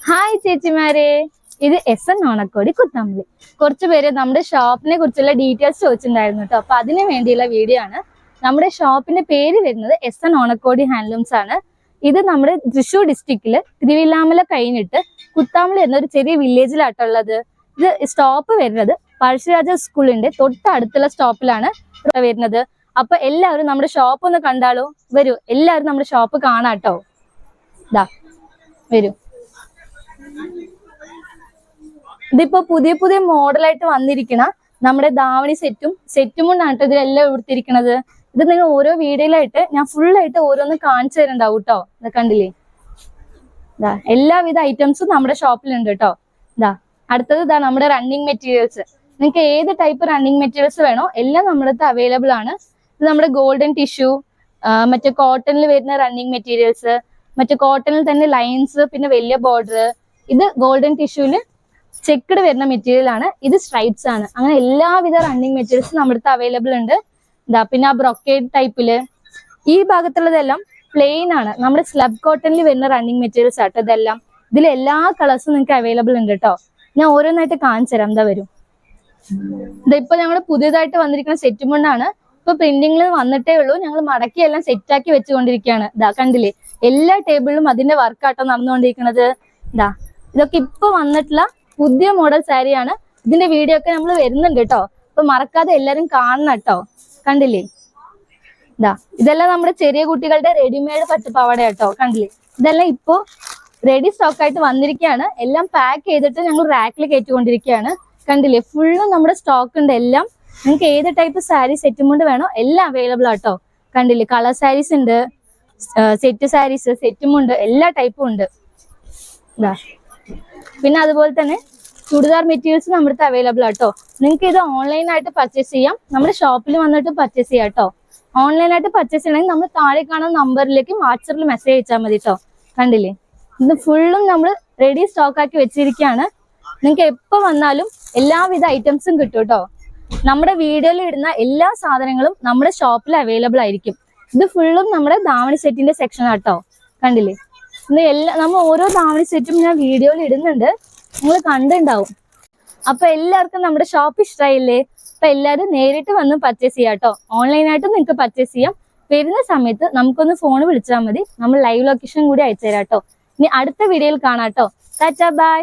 Hi ചേച്ചിമാരെ, ഇത് SN ഓണക്കോടി കുത്താമ്പലി. കുറച്ചു പേര് നമ്മുടെ ഷോപ്പിനെ കുറിച്ചുള്ള ഡീറ്റെയിൽസ് ചോദിച്ചിട്ടുണ്ടായിരുന്നു കേട്ടോ. അപ്പൊ അതിനു വേണ്ടിയുള്ള വീഡിയോ ആണ്. നമ്മുടെ ഷോപ്പിന്റെ പേര് വരുന്നത് SN ഓണക്കോടി ഹാൻഡ്ലൂംസ് ആണ്. ഇത് നമ്മുടെ തൃശ്ശൂർ ഡിസ്ട്രിക്റ്റില് തിരുവില്ലാമല കഴിഞ്ഞിട്ട് കുത്താമ്പലി എന്നൊരു ചെറിയ വില്ലേജിലാട്ടുള്ളത്. ഇത് സ്റ്റോപ്പ് വരുന്നത് പഴശ്ശിരാജ സ്കൂളിന്റെ തൊട്ടടുത്തുള്ള സ്റ്റോപ്പിലാണ് വരുന്നത്. അപ്പൊ എല്ലാവരും നമ്മുടെ ഷോപ്പ് ഒന്ന് കണ്ടാലോ? വരൂ, എല്ലാവരും നമ്മുടെ ഷോപ്പ് കാണാട്ടോ. ഇതാ വരൂ. ഇതിപ്പോ പുതിയ പുതിയ മോഡലായിട്ട് വന്നിരിക്കണ നമ്മുടെ ധാവണി സെറ്റും കൊണ്ടാണ് കേട്ടോ ഇതിലെല്ലാം എടുത്തിരിക്കണത്. ഇത് നിങ്ങൾ ഓരോ വീഡിയോയിലായിട്ട് ഞാൻ ഫുള്ളായിട്ട് ഓരോന്ന് കാണിച്ചു തരുന്നുണ്ടാവും കേട്ടോ. ഇത് കണ്ടില്ലേ? ഇതാ എല്ലാവിധ ഐറ്റംസും നമ്മുടെ ഷോപ്പിലുണ്ട് കേട്ടോ. ഇതാ അടുത്തത് ഇതാ നമ്മുടെ റണ്ണിങ് മെറ്റീരിയൽസ്. നിങ്ങൾക്ക് ഏത് ടൈപ്പ് റണ്ണിങ് മെറ്റീരിയൽസ് വേണോ എല്ലാം നമ്മുടെ അടുത്ത് അവൈലബിൾ ആണ്. ഇത് നമ്മുടെ ഗോൾഡൻ ടിഷ്യൂ, മറ്റേ കോട്ടണിൽ വരുന്ന റണ്ണിങ് മെറ്റീരിയൽസ്, മറ്റേ കോട്ടണിൽ തന്നെ ലൈൻസ്, പിന്നെ വലിയ ബോർഡർ. ഇത് ഗോൾഡൻ ടിഷ്യൂല് ചെക്കഡ് വരുന്ന മെറ്റീരിയൽ ആണ്. ഇത് സ്ട്രൈപ്സ് ആണ്. അങ്ങനെ എല്ലാവിധ റണ്ണിങ് മെറ്റീരിയൽസ് നമ്മുടെ അടുത്ത് അവൈലബിൾ ഉണ്ട്. ഇതാ പിന്നെ ആ ബ്രൊക്കേഡ് ടൈപ്പില് ഈ ഭാഗത്തുള്ളതെല്ലാം പ്ലെയിൻ ആണ്. നമ്മുടെ സ്ലബ് കോട്ടണിൽ വരുന്ന റണ്ണിങ് മെറ്റീരിയൽസ് ആട്ടോ ഇതെല്ലാം. ഇതിൽ എല്ലാ കളേഴ്സും നിങ്ങൾക്ക് അവൈലബിൾ ഉണ്ട് കേട്ടോ. ഞാൻ ഓരോന്നായിട്ട് കാണിച്ചു തരാം. എന്താ വരും. ഇതിപ്പോ ഞങ്ങൾ പുതിയതായിട്ട് വന്നിരിക്കുന്ന സെറ്റ് മുണ്ടാണ്. ഇപ്പൊ പ്രിന്റിംഗിൽ വന്നിട്ടേ ഉള്ളൂ. ഞങ്ങൾ മടക്കി എല്ലാം സെറ്റാക്കി വെച്ചുകൊണ്ടിരിക്കുകയാണ്. ഇതാ കണ്ടില്ലേ? എല്ലാ ടേബിളിലും അതിന്റെ വർക്കാട്ടോ നടന്നുകൊണ്ടിരിക്കുന്നത്. ഇതാ ഇതൊക്കെ ഇപ്പൊ വന്നിട്ടുള്ള പുതിയ മോഡൽ സാരിയാണ്. ഇതിന്റെ വീഡിയോ ഒക്കെ നമ്മൾ വരുന്നുണ്ട് കേട്ടോ. അപ്പൊ മറക്കാതെ എല്ലാരും കാണണം കേട്ടോ. കണ്ടില്ലേ? ഇതാ ഇതെല്ലാം നമ്മുടെ ചെറിയ കുട്ടികളുടെ റെഡിമെയ്ഡ് പട്ടുപാവാട കേട്ടോ. കണ്ടില്ലേ? ഇതെല്ലാം ഇപ്പോ റെഡി സ്റ്റോക്ക് ആയിട്ട് വന്നിരിക്കുകയാണ്. എല്ലാം പാക്ക് ചെയ്തിട്ട് ഞങ്ങൾ റാക്കിൽ കയറ്റിക്കൊണ്ടിരിക്കുകയാണ്. കണ്ടില്ലേ? ഫുള്ളും നമ്മുടെ സ്റ്റോക്ക് ഉണ്ട്. എല്ലാം നിങ്ങൾക്ക് ഏത് ടൈപ്പ് സാരി സെറ്റും കൊണ്ട് വേണോ എല്ലാം അവൈലബിൾ ആട്ടോ. കണ്ടില്ലേ? കളർ സാരീസ് ഉണ്ട്, സെറ്റ് സാരീസ്, സെറ്റും ഉണ്ട്, എല്ലാ ടൈപ്പും ഉണ്ട്. ഇതാ പിന്നെ അതുപോലെ തന്നെ ചുടിദാർ മെറ്റീരിയൽസ് നമ്മുടെ അടുത്ത് അവൈലബിൾ ആട്ടോ. നിങ്ങൾക്ക് ഇത് ഓൺലൈനായിട്ട് പർച്ചേസ് ചെയ്യാം, നമ്മുടെ ഷോപ്പിൽ വന്നിട്ട് പർച്ചേസ് ചെയ്യാം കേട്ടോ. ഓൺലൈനായിട്ട് പർച്ചേസ് ചെയ്യണമെങ്കിൽ നമ്മൾ താഴെ കാണുന്ന നമ്പറിലേക്ക് വാട്സപ്പിൽ മെസ്സേജ് അയച്ചാൽ മതി കേട്ടോ. കണ്ടില്ലേ? ഇത് ഫുള്ളും നമ്മൾ റെഡി സ്റ്റോക്ക് ആക്കി വെച്ചിരിക്കുകയാണ്. നിങ്ങൾക്ക് എപ്പോൾ വന്നാലും എല്ലാവിധ ഐറ്റംസും കിട്ടും കേട്ടോ. നമ്മുടെ വീഡിയോയിൽ ഇടുന്ന എല്ലാ സാധനങ്ങളും നമ്മുടെ ഷോപ്പിൽ അവൈലബിൾ ആയിരിക്കും. ഇത് ഫുള്ളും നമ്മുടെ ധാവണി സെറ്റിന്റെ സെക്ഷൻ ആട്ടോ. കണ്ടില്ലേ? നമ്മൾ ഓരോ ധാവണി സെറ്റും ഞാൻ വീഡിയോയിൽ ഇടുന്നുണ്ട്, നിങ്ങൾ കണ്ടുണ്ടാവും. അപ്പൊ എല്ലാവർക്കും നമ്മുടെ ഷോപ്പ് ഇഷ്ടമായില്ലേ? അപ്പൊ എല്ലാവരും നേരിട്ട് വന്ന് പർച്ചേസ് ചെയ്യാം കേട്ടോ. ഓൺലൈനായിട്ടും നിങ്ങൾക്ക് പർച്ചേസ് ചെയ്യാം. വരുന്ന സമയത്ത് നമുക്കൊന്ന് ഫോൺ വിളിച്ചാൽ മതി, നമ്മൾ ലൈവ് ലൊക്കേഷൻ കൂടി അയച്ചു തരാം കേട്ടോ. ഇനി അടുത്ത വീഡിയോയിൽ കാണാം കേട്ടോ. Tata bye.